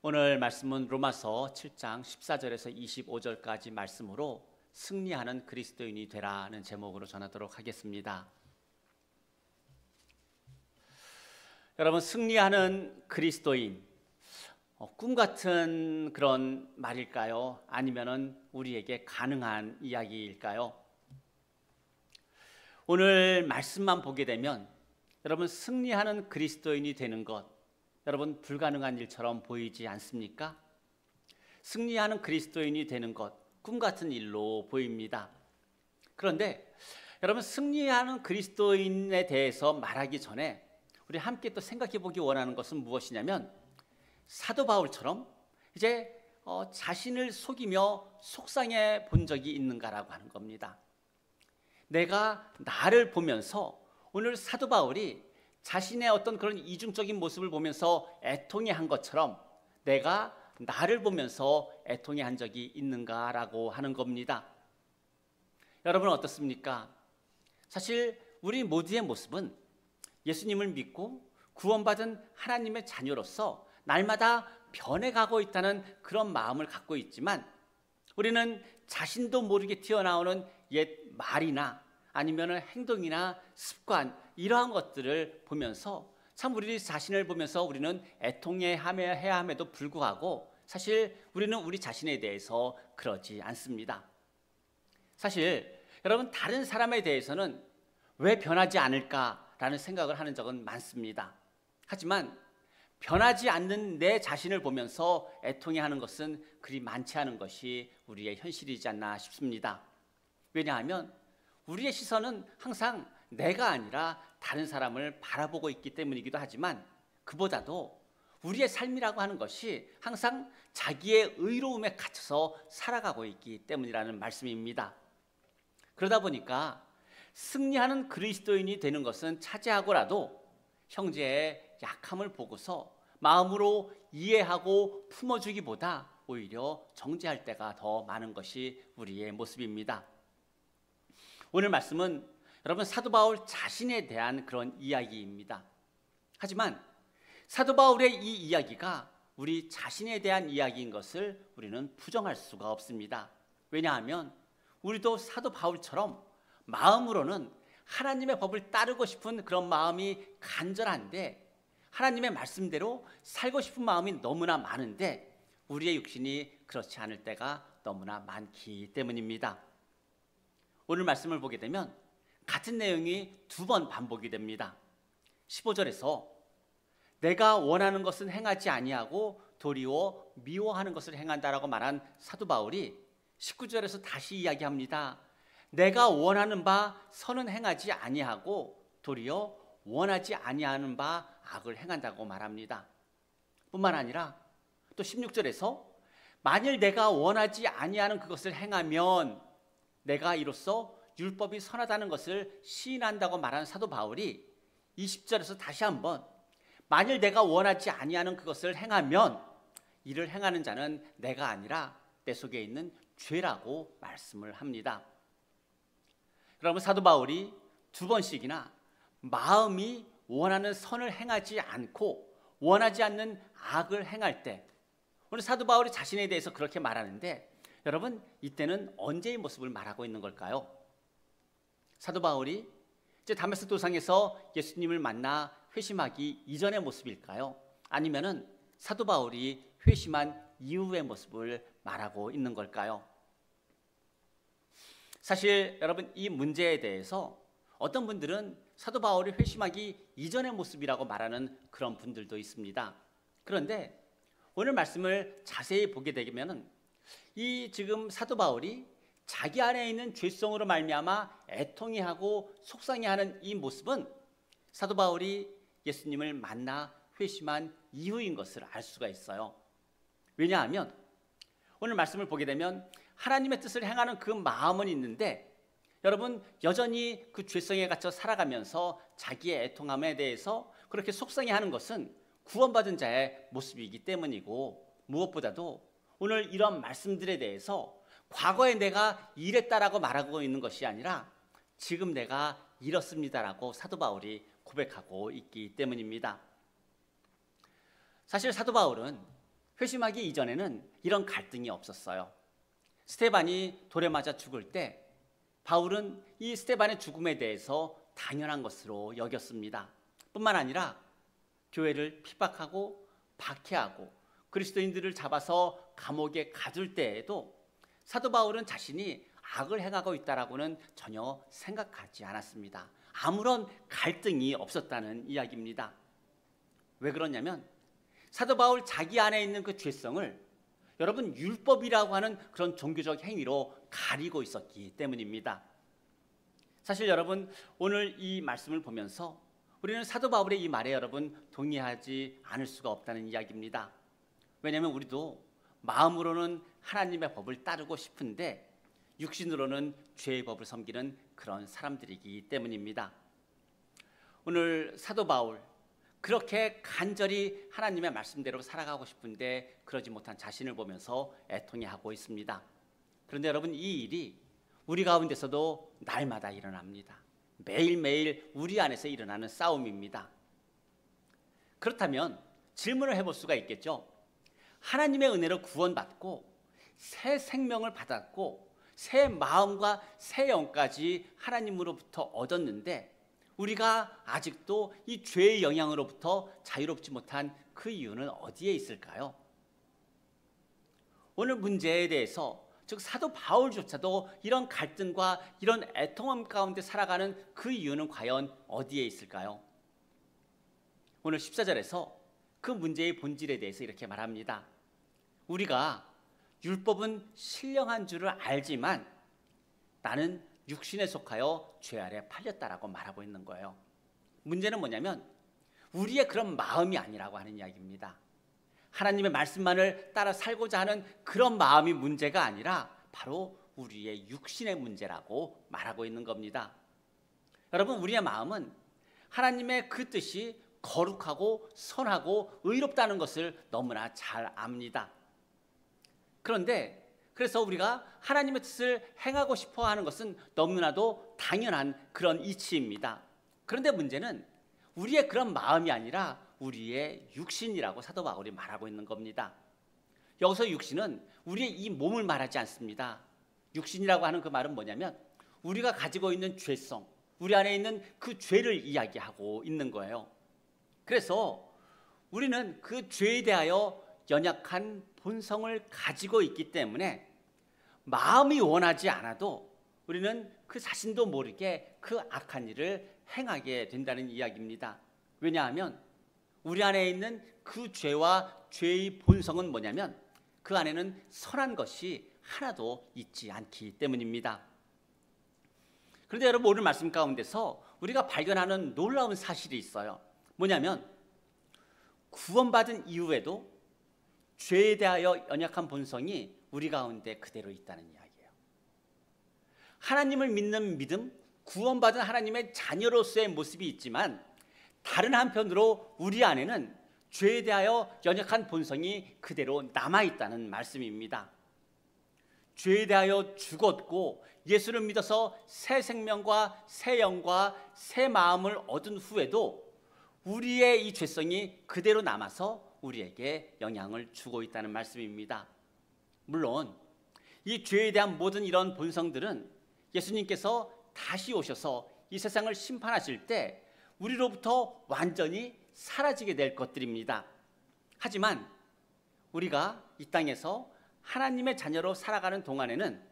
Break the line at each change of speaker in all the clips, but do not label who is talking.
오늘 말씀은 로마서 7장 14절에서 25절까지 말씀으로 승리하는 그리스도인이 되라는 제목으로 전하도록 하겠습니다. 여러분, 승리하는 그리스도인, 꿈 같은 그런 말일까요? 아니면은 우리에게 가능한 이야기일까요? 오늘 말씀만 보게 되면 여러분, 승리하는 그리스도인이 되는 것, 여러분, 불가능한 일처럼 보이지 않습니까? 승리하는 그리스도인이 되는 것, 꿈 같은 일로 보입니다. 그런데 여러분, 승리하는 그리스도인에 대해서 말하기 전에 우리 함께 또 생각해 보기 원하는 것은 무엇이냐면, 사도 바울처럼 이제 자신을 속이며 속상해 본 적이 있는가라고 하는 겁니다. 내가 나를 보면서, 오늘 사도 바울이 자신의 어떤 그런 이중적인 모습을 보면서 애통해 한 것처럼 내가 나를 보면서 애통해 한 적이 있는가라고 하는 겁니다. 여러분, 어떻습니까? 사실 우리 모두의 모습은 예수님을 믿고 구원받은 하나님의 자녀로서 날마다 변해가고 있다는 그런 마음을 갖고 있지만, 우리는 자신도 모르게 튀어나오는 옛 말이나 아니면 행동이나 습관, 이러한 것들을 보면서 참 우리 자신을 보면서 우리는 애통해야 함에도 불구하고 사실 우리는 우리 자신에 대해서 그러지 않습니다. 사실 여러분, 다른 사람에 대해서는 왜 변하지 않을까라는 생각을 하는 적은 많습니다. 하지만 변하지 않는 내 자신을 보면서 애통해하는 것은 그리 많지 않은 것이 우리의 현실이지 않나 싶습니다. 왜냐하면 우리의 시선은 항상 내가 아니라 다른 사람을 바라보고 있기 때문이기도 하지만, 그보다도 우리의 삶이라고 하는 것이 항상 자기의 의로움에 갇혀서 살아가고 있기 때문이라는 말씀입니다. 그러다 보니까 승리하는 그리스도인이 되는 것은 차지하고라도 형제의 약함을 보고서 마음으로 이해하고 품어주기보다 오히려 정죄할 때가 더 많은 것이 우리의 모습입니다. 오늘 말씀은 여러분, 사도 바울 자신에 대한 그런 이야기입니다. 하지만 사도 바울의 이 이야기가 우리 자신에 대한 이야기인 것을 우리는 부정할 수가 없습니다. 왜냐하면 우리도 사도 바울처럼 마음으로는 하나님의 법을 따르고 싶은 그런 마음이 간절한데, 하나님의 말씀대로 살고 싶은 마음이 너무나 많은데 우리의 육신이 그렇지 않을 때가 너무나 많기 때문입니다. 오늘 말씀을 보게 되면 같은 내용이 두 번 반복이 됩니다. 15절에서 내가 원하는 것은 행하지 아니하고 도리어 미워하는 것을 행한다라고 말한 사도 바울이 19절에서 다시 이야기합니다. 내가 원하는 바 선은 행하지 아니하고 도리어 원하지 아니하는 바 악을 행한다고 말합니다. 뿐만 아니라 또 16절에서 만일 내가 원하지 아니하는 그것을 행하면 내가 이로써 율법이 선하다는 것을 시인한다고 말하는 사도 바울이 20절에서 다시 한번 만일 내가 원하지 아니하는 그것을 행하면 이를 행하는 자는 내가 아니라 내 속에 있는 죄라고 말씀을 합니다. 여러분, 사도 바울이 두 번씩이나 마음이 원하는 선을 행하지 않고 원하지 않는 악을 행할 때, 오늘 사도 바울이 자신에 대해서 그렇게 말하는데, 여러분, 이때는 언제의 모습을 말하고 있는 걸까요? 사도 바울이 이제 다메섹 도상에서 예수님을 만나 회심하기 이전의 모습일까요? 아니면은 사도 바울이 회심한 이후의 모습을 말하고 있는 걸까요? 사실 여러분, 이 문제에 대해서 어떤 분들은 사도 바울이 회심하기 이전의 모습이라고 말하는 그런 분들도 있습니다. 그런데 오늘 말씀을 자세히 보게 되면은 이 지금 사도 바울이 자기 안에 있는 죄성으로 말미암아 애통해하고 속상해하는 이 모습은 사도 바울이 예수님을 만나 회심한 이후인 것을 알 수가 있어요. 왜냐하면 오늘 말씀을 보게 되면 하나님의 뜻을 행하는 그 마음은 있는데, 여러분, 여전히 그 죄성에 갇혀 살아가면서 자기의 애통함에 대해서 그렇게 속상해하는 것은 구원받은 자의 모습이기 때문이고, 무엇보다도 오늘 이런 말씀들에 대해서 과거에 내가 이랬다라고 말하고 있는 것이 아니라 지금 내가 이렇습니다라고 사도 바울이 고백하고 있기 때문입니다. 사실 사도 바울은 회심하기 이전에는 이런 갈등이 없었어요. 스데반이 돌에 맞아 죽을 때 바울은 이 스데반의 죽음에 대해서 당연한 것으로 여겼습니다. 뿐만 아니라 교회를 핍박하고 박해하고 그리스도인들을 잡아서 감옥에 가둘 때에도 사도 바울은 자신이 악을 행하고 있다라고는 전혀 생각하지 않았습니다. 아무런 갈등이 없었다는 이야기입니다. 왜 그러냐면 사도 바울 자기 안에 있는 그 죄성을 여러분 율법이라고 하는 그런 종교적 행위로 가리고 있었기 때문입니다. 사실 여러분 오늘 이 말씀을 보면서 우리는 사도 바울의 이 말에 여러분 동의하지 않을 수가 없다는 이야기입니다. 왜냐하면 우리도 마음으로는 하나님의 법을 따르고 싶은데 육신으로는 죄의 법을 섬기는 그런 사람들이기 때문입니다. 오늘 사도 바울 그렇게 간절히 하나님의 말씀대로 살아가고 싶은데 그러지 못한 자신을 보면서 애통해하고 있습니다. 그런데 여러분 이 일이 우리 가운데서도 날마다 일어납니다. 매일매일 우리 안에서 일어나는 싸움입니다. 그렇다면 질문을 해볼 수가 있겠죠. 하나님의 은혜로 구원받고 새 생명을 받았고 새 마음과 새 영까지 하나님으로부터 얻었는데 우리가 아직도 이 죄의 영향으로부터 자유롭지 못한 그 이유는 어디에 있을까요? 오늘 문제에 대해서 즉 사도 바울조차도 이런 갈등과 이런 애통함 가운데 살아가는 그 이유는 과연 어디에 있을까요? 오늘 14절에서 그 문제의 본질에 대해서 이렇게 말합니다. 우리가 율법은 신령한 줄을 알지만 나는 육신에 속하여 죄 아래 팔렸다라고 말하고 있는 거예요. 문제는 뭐냐면 우리의 그런 마음이 아니라고 하는 이야기입니다. 하나님의 말씀만을 따라 살고자 하는 그런 마음이 문제가 아니라 바로 우리의 육신의 문제라고 말하고 있는 겁니다. 여러분 우리의 마음은 하나님의 그 뜻이 거룩하고 선하고 의롭다는 것을 너무나 잘 압니다. 그런데 그래서 우리가 하나님의 뜻을 행하고 싶어 하는 것은 너무나도 당연한 그런 이치입니다. 그런데 문제는 우리의 그런 마음이 아니라 우리의 육신이라고 사도 바울이 말하고 있는 겁니다. 여기서 육신은 우리의 이 몸을 말하지 않습니다. 육신이라고 하는 그 말은 뭐냐면 우리가 가지고 있는 죄성, 우리 안에 있는 그 죄를 이야기하고 있는 거예요. 그래서 우리는 그 죄에 대하여 연약한 본성을 가지고 있기 때문에 마음이 원하지 않아도 우리는 그 자신도 모르게 그 악한 일을 행하게 된다는 이야기입니다. 왜냐하면 우리 안에 있는 그 죄와 죄의 본성은 뭐냐면 그 안에는 선한 것이 하나도 있지 않기 때문입니다. 그런데 여러분 오늘 말씀 가운데서 우리가 발견하는 놀라운 사실이 있어요. 뭐냐면 구원받은 이후에도 죄에 대하여 연약한 본성이 우리 가운데 그대로 있다는 이야기예요. 하나님을 믿는 믿음, 구원받은 하나님의 자녀로서의 모습이 있지만 다른 한편으로 우리 안에는 죄에 대하여 연약한 본성이 그대로 남아있다는 말씀입니다. 죄에 대하여 죽었고 예수를 믿어서 새 생명과 새 영과 새 마음을 얻은 후에도 우리의 이 죄성이 그대로 남아서 우리에게 영향을 주고 있다는 말씀입니다. 물론 이 죄에 대한 모든 이런 본성들은 예수님께서 다시 오셔서 이 세상을 심판하실 때 우리로부터 완전히 사라지게 될 것들입니다. 하지만 우리가 이 땅에서 하나님의 자녀로 살아가는 동안에는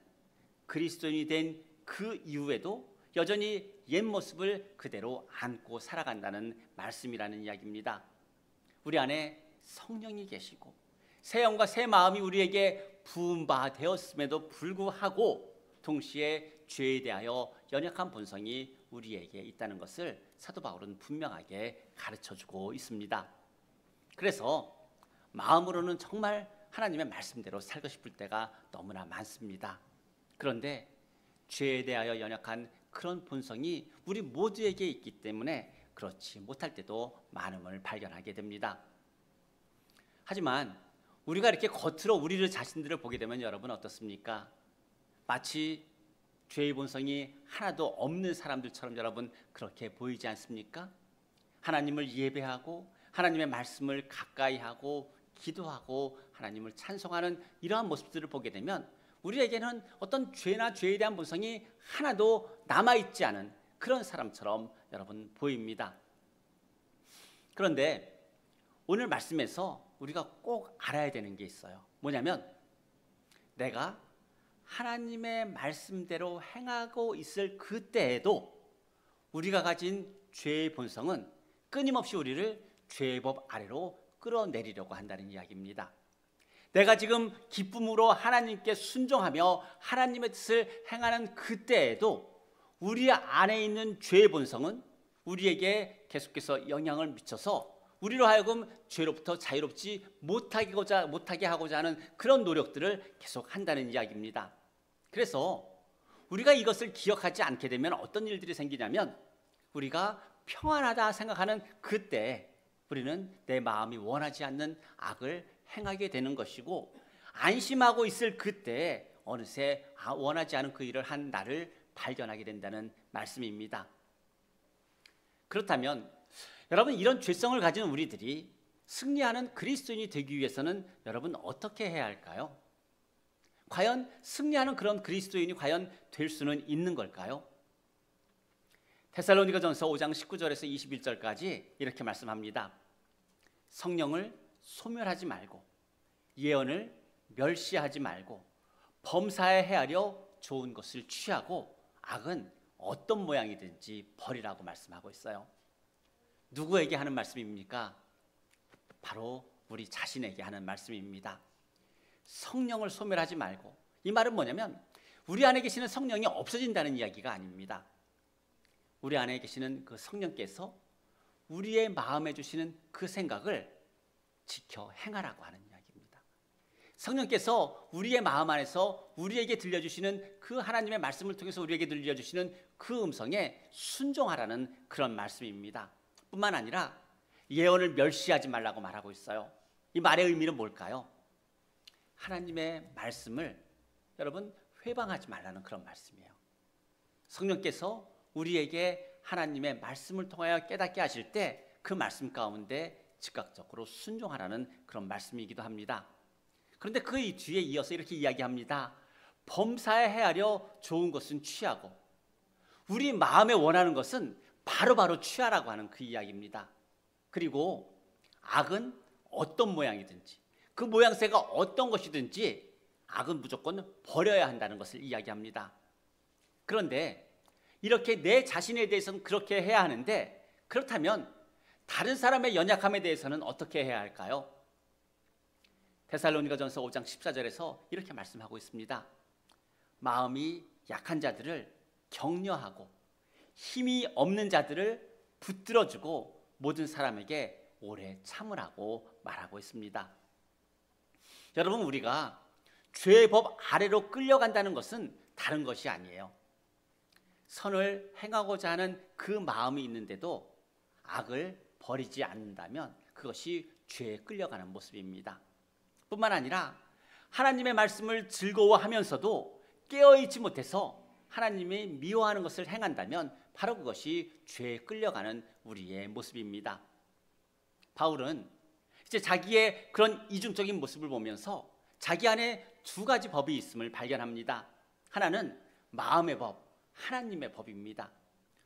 그리스도인이 된 그 이후에도 여전히 옛 모습을 그대로 안고 살아간다는 말씀이라는 이야기입니다. 우리 안에 성령이 계시고 새 영과 새 마음이 우리에게 부은 바 되었음에도 불구하고 동시에 죄에 대하여 연약한 본성이 우리에게 있다는 것을 사도 바울은 분명하게 가르쳐주고 있습니다. 그래서 마음으로는 정말 하나님의 말씀대로 살고 싶을 때가 너무나 많습니다. 그런데 죄에 대하여 연약한 그런 본성이 우리 모두에게 있기 때문에 그렇지 못할 때도 많음을 발견하게 됩니다. 하지만 우리가 이렇게 겉으로 우리를 자신들을 보게 되면 여러분 어떻습니까? 마치 죄의 본성이 하나도 없는 사람들처럼 여러분 그렇게 보이지 않습니까? 하나님을 예배하고 하나님의 말씀을 가까이 하고 기도하고 하나님을 찬송하는 이러한 모습들을 보게 되면 우리에게는 어떤 죄나 죄에 대한 본성이 하나도 남아있지 않은 그런 사람처럼 여러분 보입니다. 그런데 오늘 말씀에서 우리가 꼭 알아야 되는 게 있어요. 뭐냐면 내가 하나님의 말씀대로 행하고 있을 그때에도 우리가 가진 죄의 본성은 끊임없이 우리를 죄의 법 아래로 끌어내리려고 한다는 이야기입니다. 내가 지금 기쁨으로 하나님께 순종하며 하나님의 뜻을 행하는 그때에도 우리 안에 있는 죄의 본성은 우리에게 계속해서 영향을 미쳐서 우리로 하여금 죄로부터 자유롭지 못하게 하고자 하는 그런 노력들을 계속 한다는 이야기입니다. 그래서 우리가 이것을 기억하지 않게 되면 어떤 일들이 생기냐면 우리가 평안하다 생각하는 그때 우리는 내 마음이 원하지 않는 악을 행하게 되는 것이고, 안심하고 있을 그때 어느새 원하지 않은 그 일을 한 나를 발견하게 된다는 말씀입니다. 그렇다면 여러분, 이런 죄성을 가진 우리들이 승리하는 그리스도인이 되기 위해서는 여러분 어떻게 해야 할까요? 과연 승리하는 그런 그리스도인이 과연 될 수는 있는 걸까요? 데살로니가전서 5장 19절에서 21절까지 이렇게 말씀합니다. 성령을 소멸하지 말고 예언을 멸시하지 말고 범사에 헤아려 좋은 것을 취하고 악은 어떤 모양이든지 버리라고 말씀하고 있어요. 누구에게 하는 말씀입니까? 바로 우리 자신에게 하는 말씀입니다. 성령을 소멸하지 말고, 이 말은 뭐냐면 우리 안에 계시는 성령이 없어진다는 이야기가 아닙니다. 우리 안에 계시는 그 성령께서 우리의 마음에 주시는 그 생각을 지켜 행하라고 하는 이야기입니다. 성령께서 우리의 마음 안에서 우리에게 들려주시는 그 하나님의 말씀을 통해서 우리에게 들려주시는 그 음성에 순종하라는 그런 말씀입니다. 뿐만 아니라 예언을 멸시하지 말라고 말하고 있어요. 이 말의 의미는 뭘까요? 하나님의 말씀을 여러분 회방하지 말라는 그런 말씀이에요. 성령께서 우리에게 하나님의 말씀을 통하여 깨닫게 하실 때 그 말씀 가운데 즉각적으로 순종하라는 그런 말씀이기도 합니다. 그런데 그 뒤에 이어서 이렇게 이야기합니다. 범사에 헤아려 좋은 것은 취하고, 우리 마음에 원하는 것은 바로바로 취하라고 하는 그 이야기입니다. 그리고 악은 어떤 모양이든지 그 모양새가 어떤 것이든지 악은 무조건 버려야 한다는 것을 이야기합니다. 그런데 이렇게 내 자신에 대해서는 그렇게 해야 하는데, 그렇다면 다른 사람의 연약함에 대해서는 어떻게 해야 할까요? 데살로니가전서 5장 14절에서 이렇게 말씀하고 있습니다. 마음이 약한 자들을 격려하고 힘이 없는 자들을 붙들어주고 모든 사람에게 오래 참으라고 말하고 있습니다. 여러분, 우리가 죄의 법 아래로 끌려간다는 것은 다른 것이 아니에요. 선을 행하고자 하는 그 마음이 있는데도 악을 버리지 않는다면 그것이 죄에 끌려가는 모습입니다. 뿐만 아니라 하나님의 말씀을 즐거워하면서도 깨어있지 못해서 하나님이 미워하는 것을 행한다면 바로 그것이 죄에 끌려가는 우리의 모습입니다. 바울은 이제 자기의 그런 이중적인 모습을 보면서 자기 안에 두 가지 법이 있음을 발견합니다. 하나는 마음의 법, 하나님의 법입니다.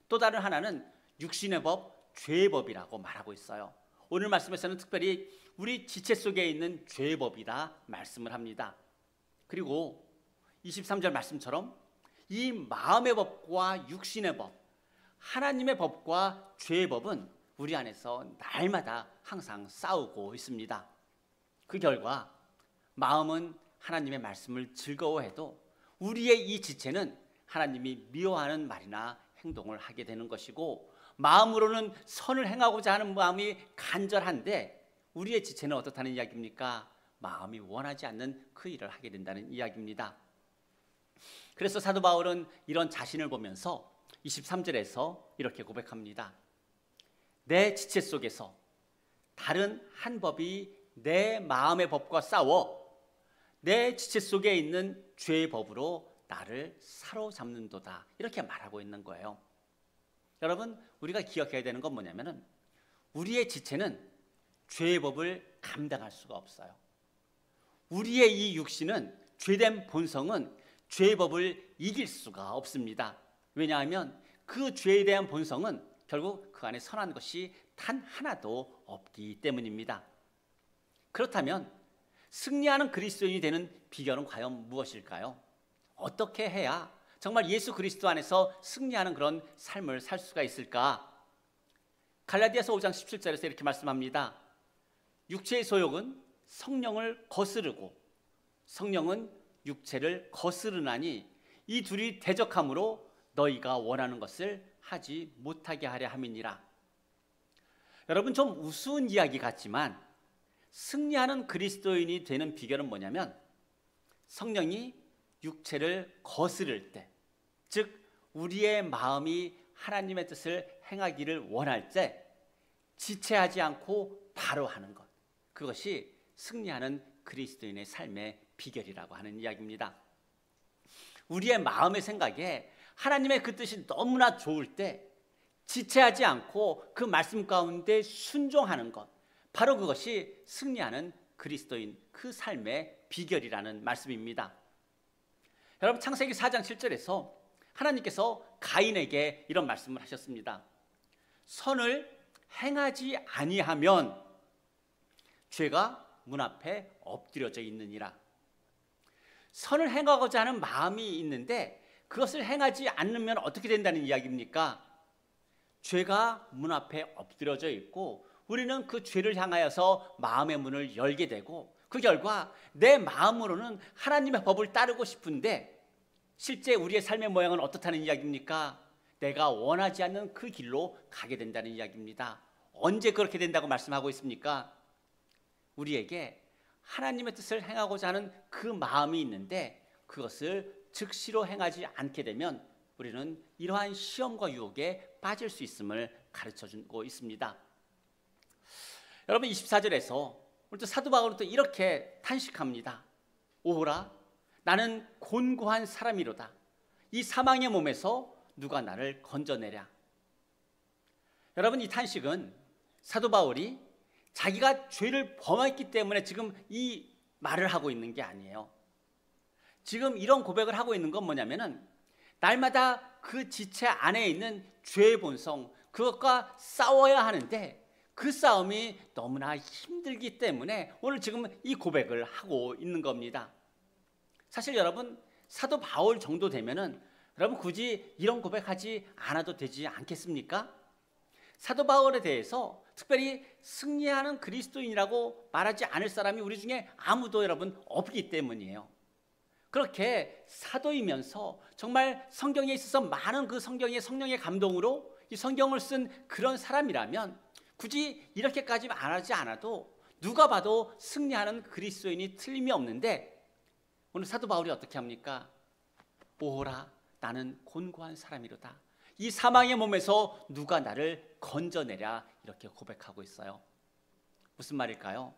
또 다른 하나는 육신의 법, 죄의 법이라고 말하고 있어요. 오늘 말씀에서는 특별히 우리 지체 속에 있는 죄의 법이라 말씀을 합니다. 그리고 23절 말씀처럼 이 마음의 법과 육신의 법, 하나님의 법과 죄의 법은 우리 안에서 날마다 항상 싸우고 있습니다. 그 결과 마음은 하나님의 말씀을 즐거워해도 우리의 이 지체는 하나님이 미워하는 말이나 행동을 하게 되는 것이고, 마음으로는 선을 행하고자 하는 마음이 간절한데 우리의 지체는 어떻다는 이야기입니까? 마음이 원하지 않는 그 일을 하게 된다는 이야기입니다. 그래서 사도 바울은 이런 자신을 보면서 23절에서 이렇게 고백합니다. 내 지체 속에서 다른 한 법이 내 마음의 법과 싸워 내 지체 속에 있는 죄의 법으로 나를 사로잡는도다, 이렇게 말하고 있는 거예요. 여러분, 우리가 기억해야 되는 건 뭐냐면은 우리의 지체는 죄의 법을 감당할 수가 없어요. 우리의 이 육신은, 죄된 본성은 죄의 법을 이길 수가 없습니다. 왜냐하면 그 죄에 대한 본성은 결국 그 안에 선한 것이 단 하나도 없기 때문입니다. 그렇다면 승리하는 그리스도인이 되는 비결은 과연 무엇일까요? 어떻게 해야 정말 예수 그리스도 안에서 승리하는 그런 삶을 살 수가 있을까? 갈라디아서 5장 17절에서 이렇게 말씀합니다. 육체의 소욕은 성령을 거스르고 성령은 육체를 거스르나니 이 둘이 대적함으로 너희가 원하는 것을 하지 못하게 하려 함이니라. 여러분, 좀 우스운 이야기 같지만 승리하는 그리스도인이 되는 비결은 뭐냐면 성령이 육체를 거스를 때, 즉 우리의 마음이 하나님의 뜻을 행하기를 원할 때 지체하지 않고 바로 하는 것, 그것이 승리하는 그리스도인의 삶의 비결이라고 하는 이야기입니다. 우리의 마음의 생각에 하나님의 그 뜻이 너무나 좋을 때 지체하지 않고 그 말씀 가운데 순종하는 것, 바로 그것이 승리하는 그리스도인 그 삶의 비결이라는 말씀입니다. 여러분, 창세기 4장 7절에서 하나님께서 가인에게 이런 말씀을 하셨습니다. 선을 행하지 아니하면 죄가 문 앞에 엎드려져 있느니라. 선을 행하고자 하는 마음이 있는데 그것을 행하지 않으면 어떻게 된다는 이야기입니까? 죄가 문 앞에 엎드려져 있고 우리는 그 죄를 향하여서 마음의 문을 열게 되고 그 결과 내 마음으로는 하나님의 법을 따르고 싶은데 실제 우리의 삶의 모양은 어떻다는 이야기입니까? 내가 원하지 않는 그 길로 가게 된다는 이야기입니다. 언제 그렇게 된다고 말씀하고 있습니까? 우리에게 하나님의 뜻을 행하고자 하는 그 마음이 있는데 그것을 즉시로 행하지 않게 되면 우리는 이러한 시험과 유혹에 빠질 수 있음을 가르쳐주고 있습니다. 여러분, 24절에서 오늘 또 사도 바울은 또 이렇게 탄식합니다. 오호라, 나는 곤고한 사람이로다. 이 사망의 몸에서 누가 나를 건져내랴. 여러분, 이 탄식은 사도 바울이 자기가 죄를 범했기 때문에 지금 이 말을 하고 있는 게 아니에요. 지금 이런 고백을 하고 있는 건 뭐냐면은 날마다 그 지체 안에 있는 죄의 본성, 그것과 싸워야 하는데 그 싸움이 너무나 힘들기 때문에 오늘 지금 이 고백을 하고 있는 겁니다. 사실 여러분, 사도 바울 정도 되면은 여러분 굳이 이런 고백하지 않아도 되지 않겠습니까? 사도 바울에 대해서 특별히 승리하는 그리스도인이라고 말하지 않을 사람이 우리 중에 아무도 여러분 없기 때문이에요. 그렇게 사도이면서 정말 성경에 있어서 많은 그 성경의 성령의 감동으로 이 성경을 쓴 그런 사람이라면 굳이 이렇게까지 말하지 않아도 누가 봐도 승리하는 그리스도인이 틀림이 없는데 오늘 사도 바울이 어떻게 합니까? 오호라, 나는 곤고한 사람이로다. 이 사망의 몸에서 누가 나를 건져내랴, 이렇게 고백하고 있어요. 무슨 말일까요?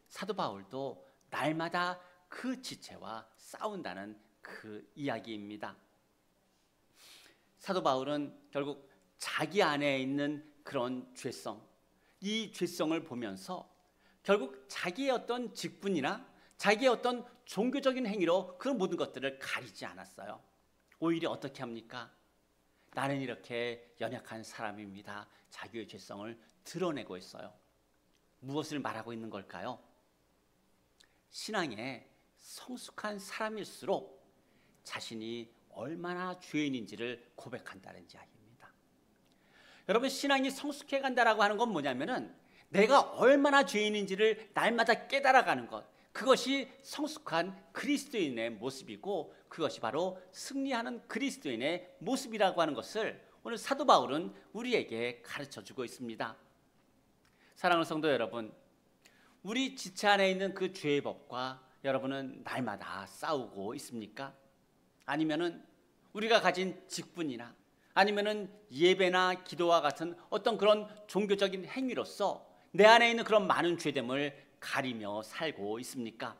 사도 바울도 날마다 그 지체와 싸운다는 그 이야기입니다. 사도 바울은 결국 자기 안에 있는 그런 죄성, 이 죄성을 보면서 결국 자기의 어떤 직분이나 자기의 어떤 종교적인 행위로 그 모든 것들을 가리지 않았어요. 오히려 어떻게 합니까? 나는 이렇게 연약한 사람입니다. 자기의 죄성을 드러내고 있어요. 무엇을 말하고 있는 걸까요? 신앙에 성숙한 사람일수록 자신이 얼마나 죄인인지를 고백한다는 이야기입니다. 여러분, 신앙이 성숙해 간다라고 하는 건 뭐냐면은 내가 얼마나 죄인인지를 날마다 깨달아가는 것, 그것이 성숙한 그리스도인의 모습이고 그것이 바로 승리하는 그리스도인의 모습이라고 하는 것을 오늘 사도 바울은 우리에게 가르쳐주고 있습니다. 사랑하는 성도 여러분, 우리 지체 안에 있는 그 죄의 법과 여러분은 날마다 싸우고 있습니까? 아니면은 우리가 가진 직분이나 아니면은 예배나 기도와 같은 어떤 그런 종교적인 행위로서 내 안에 있는 그런 많은 죄됨을 가리며 살고 있습니까?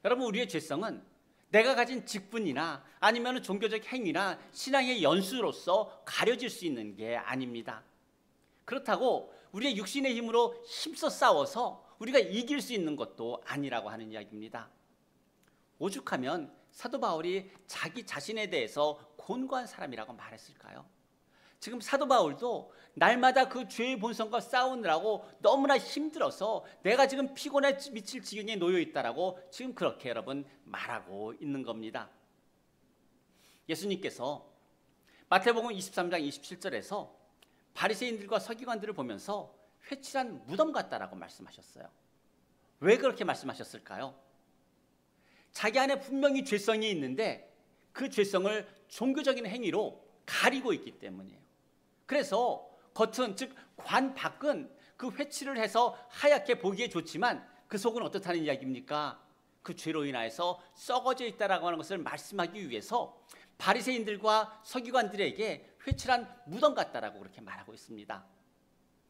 여러분, 우리의 죄성은 내가 가진 직분이나 아니면 종교적 행위나 신앙의 연수로서 가려질 수 있는 게 아닙니다. 그렇다고 우리의 육신의 힘으로 힘써 싸워서 우리가 이길 수 있는 것도 아니라고 하는 이야기입니다. 오죽하면 사도 바울이 자기 자신에 대해서 곤고한 사람이라고 말했을까요? 지금 사도 바울도 날마다 그 죄의 본성과 싸우느라고 너무나 힘들어서 내가 지금 피곤해 미칠 지경에 놓여 있다라고 지금 그렇게 여러분 말하고 있는 겁니다. 예수님께서 마태복음 23장 27절에서 바리새인들과 서기관들을 보면서 회칠한 무덤 같다라고 말씀하셨어요. 왜 그렇게 말씀하셨을까요? 자기 안에 분명히 죄성이 있는데 그 죄성을 종교적인 행위로 가리고 있기 때문이에요. 그래서 겉은 즉 관 밖은 그 회칠을 해서 하얗게 보기에 좋지만 그 속은 어떻다는 이야기입니까? 그 죄로 인하여서 썩어져 있다라고 하는 것을 말씀하기 위해서 바리새인들과 서기관들에게 회칠한 무덤 같다라고 그렇게 말하고 있습니다.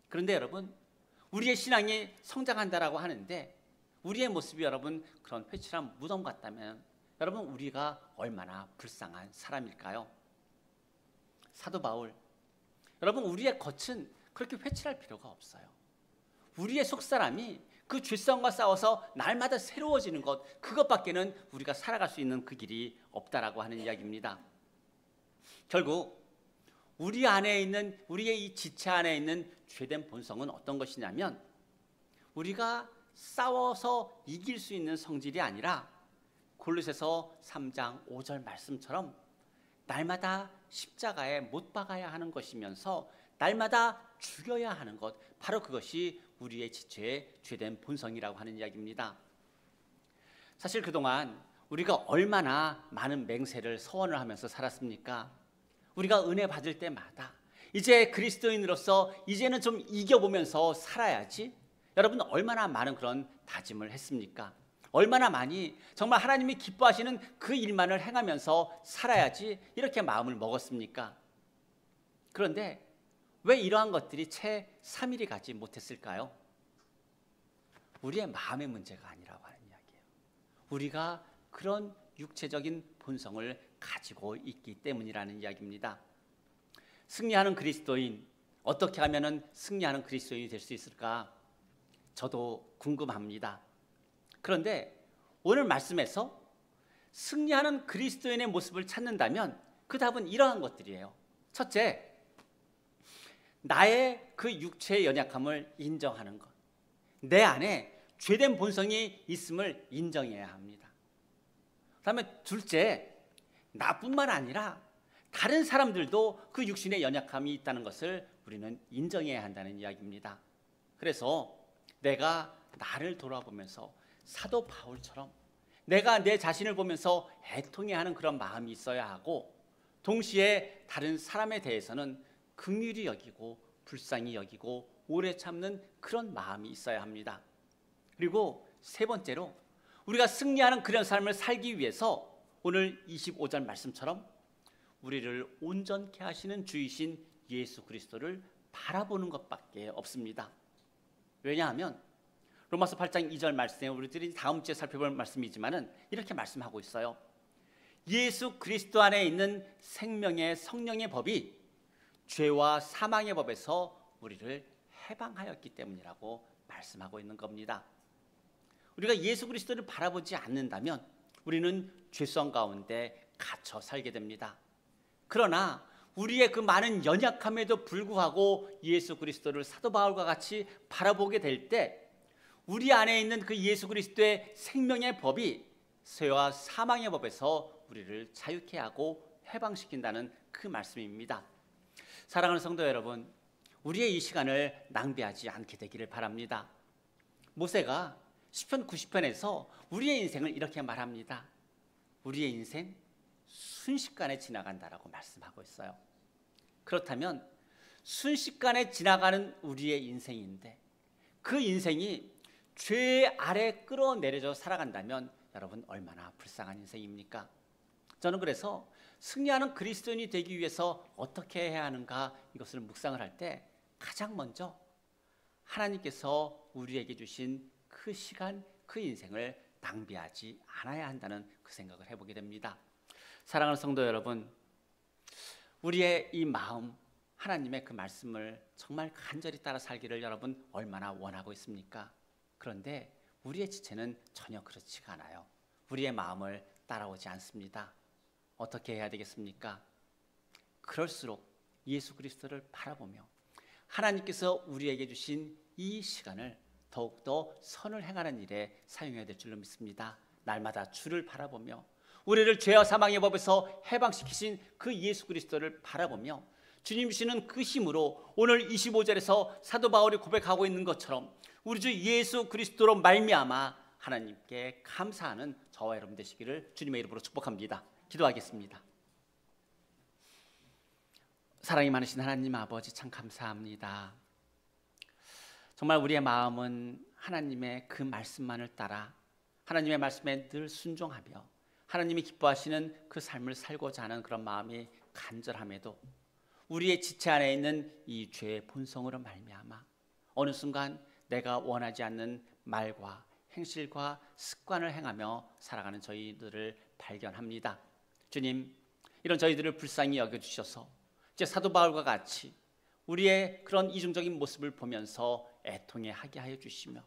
그런데 여러분, 우리의 신앙이 성장한다라고 하는데 우리의 모습이 여러분 그런 회칠한 무덤 같다면 여러분 우리가 얼마나 불쌍한 사람일까요? 사도 바울, 여러분 우리의 겉은 그렇게 회칠할 필요가 없어요. 우리의 속사람이 그 죄성과 싸워서 날마다 새로워지는 것, 그것밖에는 우리가 살아갈 수 있는 그 길이 없다라고 하는 이야기입니다. 결국 우리 안에 있는, 우리의 이 지체 안에 있는 죄된 본성은 어떤 것이냐면 우리가 싸워서 이길 수 있는 성질이 아니라 골로새서 3장 5절 말씀처럼 날마다 십자가에 못 박아야 하는 것이면서 날마다 죽여야 하는 것, 바로 그것이 우리의 지체의 죄된 본성이라고 하는 이야기입니다. 사실 그동안 우리가 얼마나 많은 맹세를 서원을 하면서 살았습니까? 우리가 은혜 받을 때마다 이제 그리스도인으로서 이제는 좀 이겨보면서 살아야지, 여러분 얼마나 많은 그런 다짐을 했습니까? 얼마나 많이 정말 하나님이 기뻐하시는 그 일만을 행하면서 살아야지 이렇게 마음을 먹었습니까? 그런데 왜 이러한 것들이 채 3일이 가지 못했을까요? 우리의 마음의 문제가 아니라고 하는 이야기예요. 우리가 그런 육체적인 본성을 가지고 있기 때문이라는 이야기입니다. 승리하는 그리스도인, 어떻게 하면 승리하는 그리스도인이 될 수 있을까? 저도 궁금합니다. 그런데 오늘 말씀에서 승리하는 그리스도인의 모습을 찾는다면 그 답은 이러한 것들이에요. 첫째, 나의 그 육체의 연약함을 인정하는 것. 내 안에 죄된 본성이 있음을 인정해야 합니다. 그다음에 둘째, 나뿐만 아니라 다른 사람들도 그 육신의 연약함이 있다는 것을 우리는 인정해야 한다는 이야기입니다. 그래서 내가 나를 돌아보면서 사도 바울처럼 내가 내 자신을 보면서 애통해하는 그런 마음이 있어야 하고, 동시에 다른 사람에 대해서는 긍휼히 여기고 불쌍히 여기고 오래 참는 그런 마음이 있어야 합니다. 그리고 세 번째로 우리가 승리하는 그런 삶을 살기 위해서 오늘 25절 말씀처럼 우리를 온전케 하시는 주이신 예수 그리스도를 바라보는 것밖에 없습니다. 왜냐하면 로마서 8장 2절 말씀에 우리들이 다음 주에 살펴볼 말씀이지만은 이렇게 말씀하고 있어요. 예수 그리스도 안에 있는 생명의 성령의 법이 죄와 사망의 법에서 우리를 해방하였기 때문이라고 말씀하고 있는 겁니다. 우리가 예수 그리스도를 바라보지 않는다면 우리는 죄성 가운데 갇혀 살게 됩니다. 그러나 우리의 그 많은 연약함에도 불구하고 예수 그리스도를 사도 바울과 같이 바라보게 될 때 우리 안에 있는 그 예수 그리스도의 생명의 법이 죄와 사망의 법에서 우리를 자유케 하고 해방시킨다는 그 말씀입니다. 사랑하는 성도 여러분, 우리의 이 시간을 낭비하지 않게 되기를 바랍니다. 모세가 시편 90편에서 우리의 인생을 이렇게 말합니다. 우리의 인생 순식간에 지나간다라고 말씀하고 있어요. 그렇다면 순식간에 지나가는 우리의 인생인데 그 인생이 죄 아래 끌어내려져 살아간다면 여러분 얼마나 불쌍한 인생입니까? 저는 그래서 승리하는 그리스도인이 되기 위해서 어떻게 해야 하는가, 이것을 묵상을 할 때 가장 먼저 하나님께서 우리에게 주신 그 시간, 그 인생을 낭비하지 않아야 한다는 그 생각을 해보게 됩니다. 사랑하는 성도 여러분, 우리의 이 마음 하나님의 그 말씀을 정말 간절히 따라 살기를 여러분 얼마나 원하고 있습니까? 그런데 우리의 지체는 전혀 그렇지가 않아요. 우리의 마음을 따라오지 않습니다. 어떻게 해야 되겠습니까? 그럴수록 예수 그리스도를 바라보며 하나님께서 우리에게 주신 이 시간을 더욱더 선을 행하는 일에 사용해야 될 줄로 믿습니다. 날마다 주를 바라보며 우리를 죄와 사망의 법에서 해방시키신 그 예수 그리스도를 바라보며 주님 주시는 그 힘으로 오늘 25절에서 사도 바울이 고백하고 있는 것처럼 우리 주 예수 그리스도로 말미암아 하나님께 감사하는 저와 여러분 되시기를 주님의 이름으로 축복합니다. 기도하겠습니다. 사랑이 많으신 하나님 아버지 참 감사합니다. 정말 우리의 마음은 하나님의 그 말씀만을 따라 하나님의 말씀에 늘 순종하며 하나님이 기뻐하시는 그 삶을 살고자 하는 그런 마음이 간절함에도 우리의 지체 안에 있는 이 죄의 본성으로 말미암아 어느 순간 내가 원하지 않는 말과 행실과 습관을 행하며 살아가는 저희들을 발견합니다. 주님, 이런 저희들을 불쌍히 여겨주셔서 이제 사도 바울과 같이 우리의 그런 이중적인 모습을 보면서 애통해 하게 하여 주시며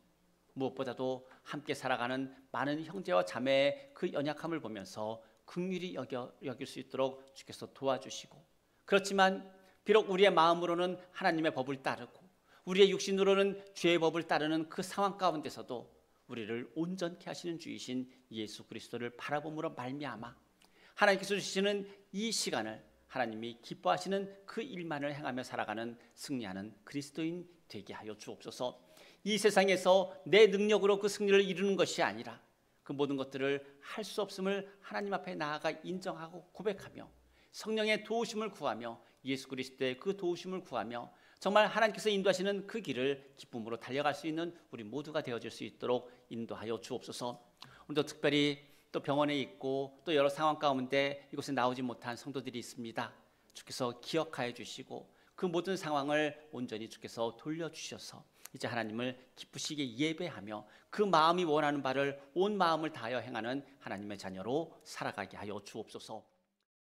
무엇보다도 함께 살아가는 많은 형제와 자매의 그 연약함을 보면서 긍휼히 여길 수 있도록 주께서 도와주시고, 그렇지만 비록 우리의 마음으로는 하나님의 법을 따르고 우리의 육신으로는 죄의 법을 따르는 그 상황 가운데서도 우리를 온전케 하시는 주이신 예수 그리스도를 바라봄으로 말미암아 하나님께서 주시는 이 시간을 하나님이 기뻐하시는 그 일만을 행하며 살아가는 승리하는 그리스도인 되게 하여 주옵소서. 이 세상에서 내 능력으로 그 승리를 이루는 것이 아니라 그 모든 것들을 할 수 없음을 하나님 앞에 나아가 인정하고 고백하며 성령의 도우심을 구하며 예수 그리스도의 그 도우심을 구하며 정말 하나님께서 인도하시는 그 길을 기쁨으로 달려갈 수 있는 우리 모두가 되어질 수 있도록 인도하여 주옵소서. 오늘도 특별히 또 병원에 있고 또 여러 상황 가운데 이곳에 나오지 못한 성도들이 있습니다. 주께서 기억하여 주시고 그 모든 상황을 온전히 주께서 돌려주셔서 이제 하나님을 기쁘시게 예배하며 그 마음이 원하는 바를 온 마음을 다하여 행하는 하나님의 자녀로 살아가게 하여 주옵소서.